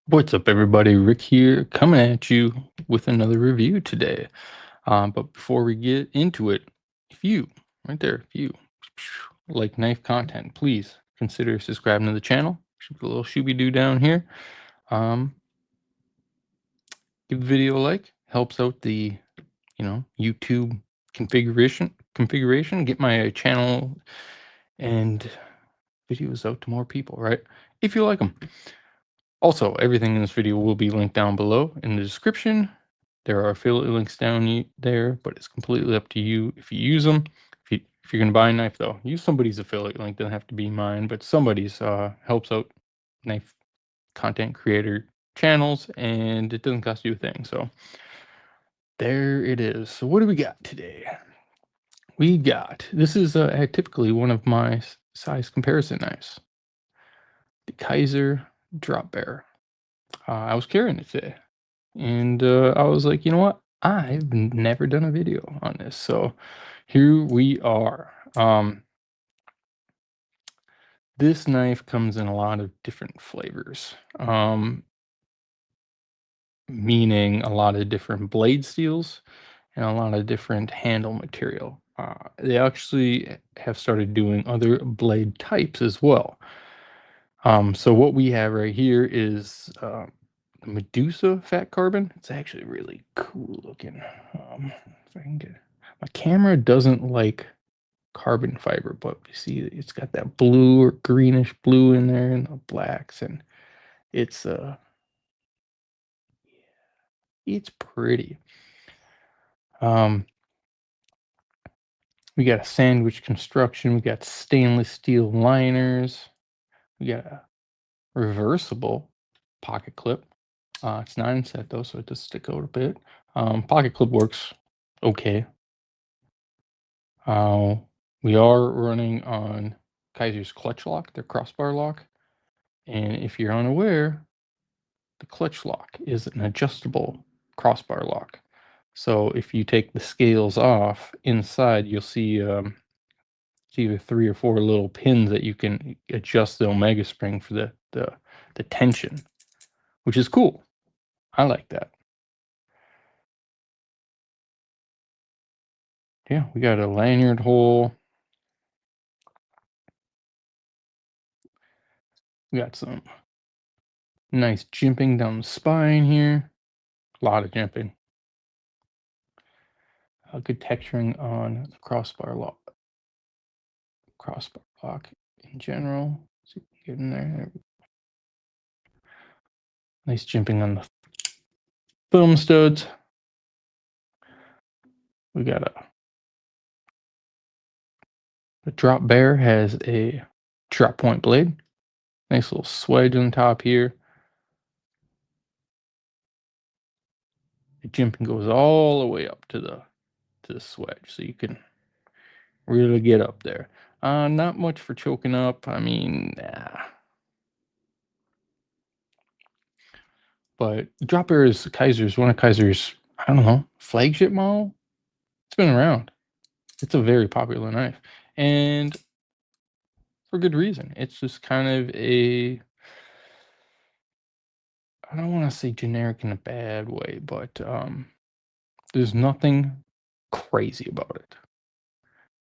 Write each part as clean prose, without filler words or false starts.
What's up, everybody? Rick here, coming at you with another review today. But before we get into it, if you, right there, if you like knife content, please consider subscribing to the channel. Should be a little shooby doo down here. Um, give the video a like, helps out the YouTube configuration. Get my channel and videos out to more people, right? If you like them. Also, everything in this video will be linked down below in the description. There are affiliate links down there, but it's completely up to you if you use them. If you're gonna buy a knife, though, use somebody's affiliate link. Doesn't have to be mine, but somebody's helps out knife content creator channels, and it doesn't cost you a thing. So there it is. So what do we got today? We got this is typically one of my size comparison knives, the Kizer drop bear. I was carrying it today. And I was like, you know what? I've never done a video on this. So here we are. This knife comes in a lot of different flavors, meaning a lot of different blade steels and a lot of different handle material. They actually have started doing other blade types as well. So what we have right here is Medusa fat carbon. It's actually really cool looking. If I can get my camera doesn't like carbon fiber, but you see it's got that blue or greenish blue in there and the blacks, and it's it's pretty. Um, we got a sandwich construction. We got stainless steel liners. We got a reversible pocket clip. It's not inset though, so it does stick out a bit. Pocket clip works okay. Uh, we are running on Kaiser's clutch lock, their crossbar lock. And if you're unaware, the clutch lock is an adjustable crossbar lock. So if you take the scales off inside, you'll see it's either 3 or 4 little pins that you can adjust the omega spring for the tension, which is cool. I like that. Yeah, we got a lanyard hole. We got some nice jimping down the spine here. A lot of jimping. Good texturing on the crossbar lock in general. See if we can get in there. Nice jimping on the thumb studs. We got the drop bear has a drop point blade. Nice little swedge on top here. The jimping goes all the way up to the swedge, so you can really get up there. Not much for choking up. I mean, but drop bear is one of Kaiser's, I don't know, flagship model. It's been around. It's a very popular knife, and for good reason. It's just kind of a, I don't want to say generic in a bad way, but there's nothing crazy about it.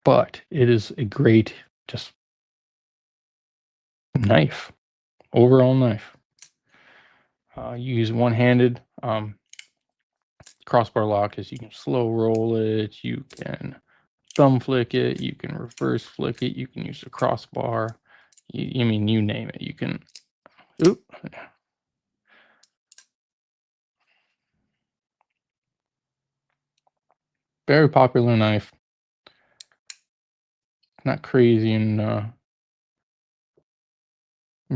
But it is a great just knife, overall knife. You use one-handed. Crossbar lock is you can slow roll it, you can thumb flick it, you can reverse flick it, you can use the crossbar. I mean, you name it. You can. Oop. Very popular knife. Not crazy in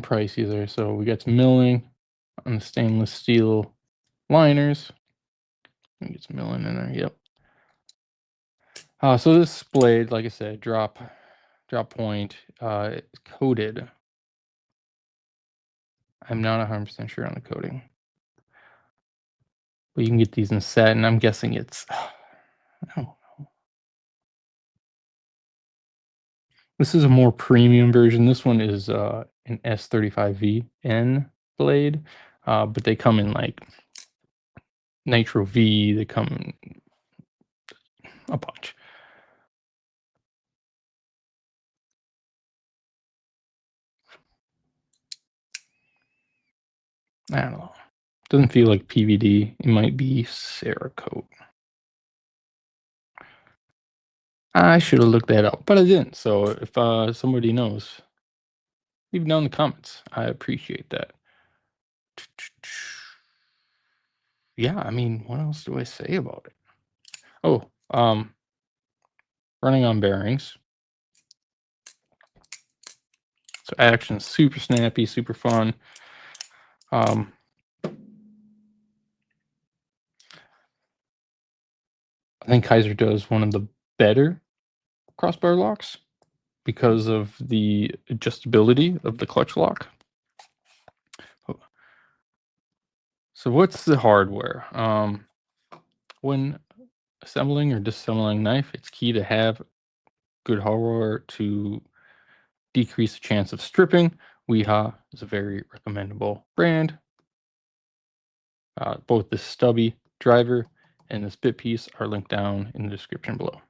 price either. So we got some milling on the stainless steel liners. Get some milling in there. Yep. So this blade, like I said, drop point, it's coated. I'm not 100% sure on the coating, but you can get these in set, and I'm guessing it's. I don't know. This is a more premium version. This one is an S35VN blade. but they come in like Nitro V. They come in a bunch. I don't know. Doesn't feel like PVD. It might be Cerakote. I should have looked that up, but I didn't. So if somebody knows, leave it down in the comments. I appreciate that. Yeah, I mean, what else do I say about it? Oh, running on bearings. So action super snappy, super fun. I think Kizer does one of the better crossbar locks because of the adjustability of the clutch lock. So what's the hardware? When assembling or disassembling knife, it's key to have good hardware to decrease the chance of stripping. Weeha is a very recommendable brand. Both the stubby driver and this bit piece are linked down in the description below.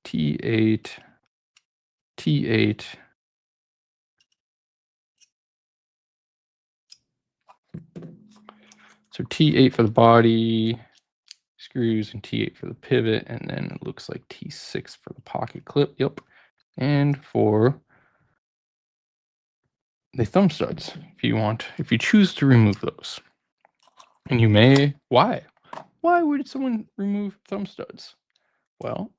T8, T8. So T8 for the body screws and T8 for the pivot, and then it looks like T6 for the pocket clip. Yep. And for the thumb studs, if you choose to remove those. And you may, why? Why would someone remove thumb studs? Well,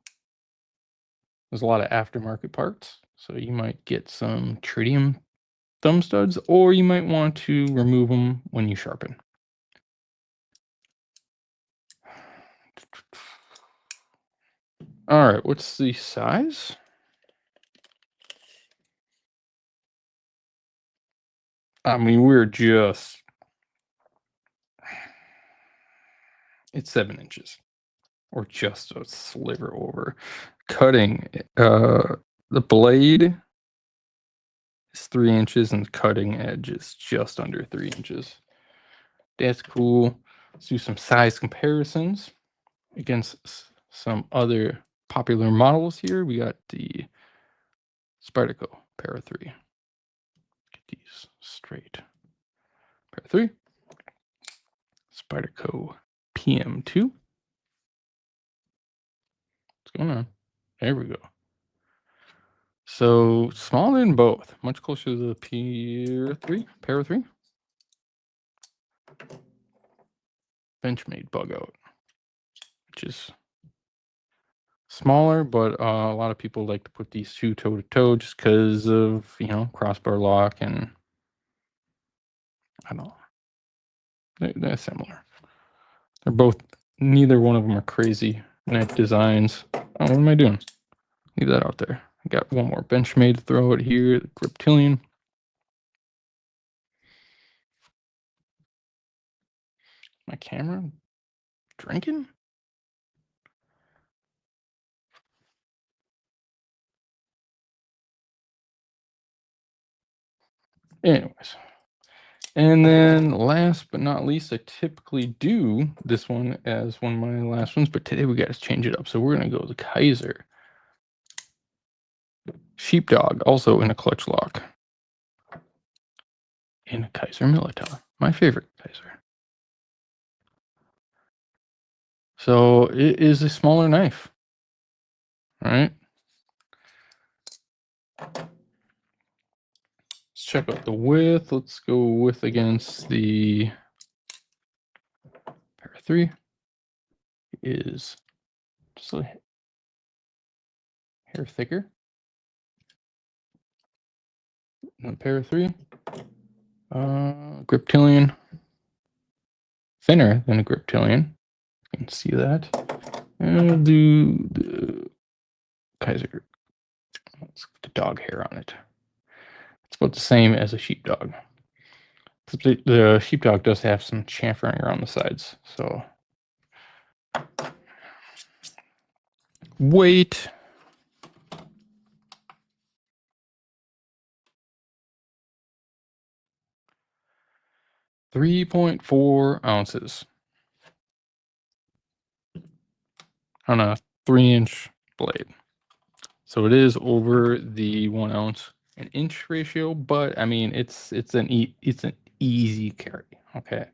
there's a lot of aftermarket parts, so you might get some tritium thumb studs, or you might want to remove them when you sharpen. All right, what's the size? I mean, it's 7 inches, or just a sliver over. Cutting, the blade is 3 inches, and the cutting edge is just under 3 inches. That's cool. Let's do some size comparisons against some other popular models here. We got the Spyderco Para 3. Get these straight. Para 3. Spyderco PM2. What's going on? There we go. So smaller than both, much closer to the Para 3. Benchmade bug out, which is smaller, but a lot of people like to put these two toe to toe just because of, crossbar lock, and I don't know. They're similar. They're both, neither one of them are crazy neck designs. Oh, what am I doing? Leave that out there. I got one more Benchmade to throw it here, the Griptilian. My camera drinking? Anyways. And then last but not least, I typically do this one as one of my last ones, but today we got to change it up. So we're going to go with the Kizer Sheepdog, also in a clutch lock. In a Kizer Militar, my favorite Kizer. So it is a smaller knife. All right. Let's check out the width. Let's go width against the Para 3. Is just a hair thicker than the Para 3. Griptilian, thinner than a Griptilian. You can see that. And we'll do the Kizer. Let's put the dog hair on it. It's about the same as a sheepdog. The sheepdog does have some chamfering around the sides. So weight. 3.4 ounces on a 3-inch blade. So it is over the 1 ounce an inch ratio, but I mean it's an easy carry. Okay.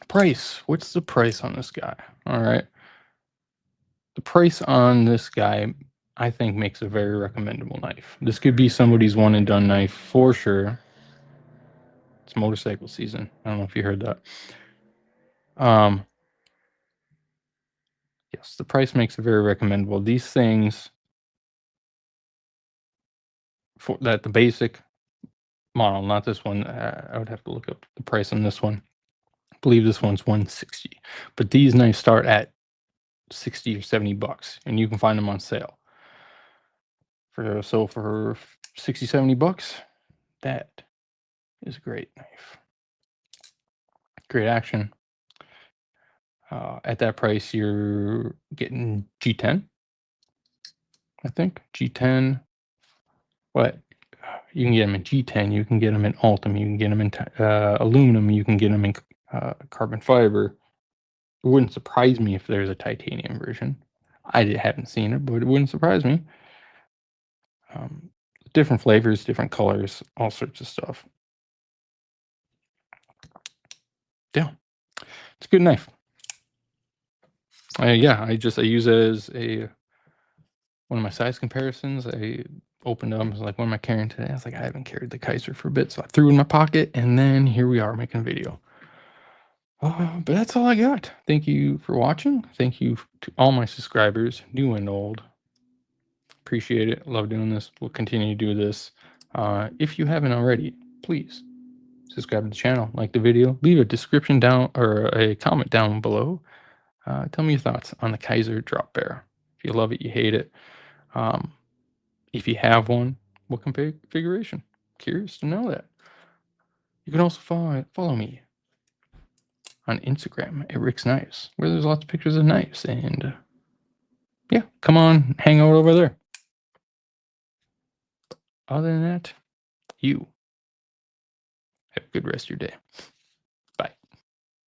Price. What's the price on this guy? All right. The price on this guy, I think, makes a very recommendable knife. This could be somebody's one and done knife for sure. It's motorcycle season. I don't know if you heard that. Yes, the price makes it very recommendable. These things for that the basic model, not this one. I would have to look up the price on this one. I believe this one's 160, but these knives start at 60 or 70 bucks, and you can find them on sale. For 60, 70 bucks, that is a great knife. Great action. At that price, you're getting G10, I think. G10. What? You can get them in G10. You can get them in Ultim. You can get them in aluminum. You can get them in carbon fiber. It wouldn't surprise me if there's a titanium version. I haven't seen it, but it wouldn't surprise me. Different flavors, different colors, all sorts of stuff. Yeah, it's a good knife. Yeah, I use it as one of my size comparisons. I opened up, I was like, what am I carrying today? I was like, I haven't carried the Kizer for a bit, so I threw it in my pocket, and then here we are making a video. But that's all I got. Thank you for watching. Thank you to all my subscribers, new and old. Appreciate it. Love doing this. We'll continue to do this. If you haven't already, please subscribe to the channel, like the video, leave a description down or a comment down below. Tell me your thoughts on the Kizer drop bear. If you love it, you hate it. If you have one, what configuration? Curious to know that. You can also follow me on Instagram at Rick's Knives, where there's lots of pictures of knives. And yeah, come on, hang out over there. Other than that, you have a good rest of your day.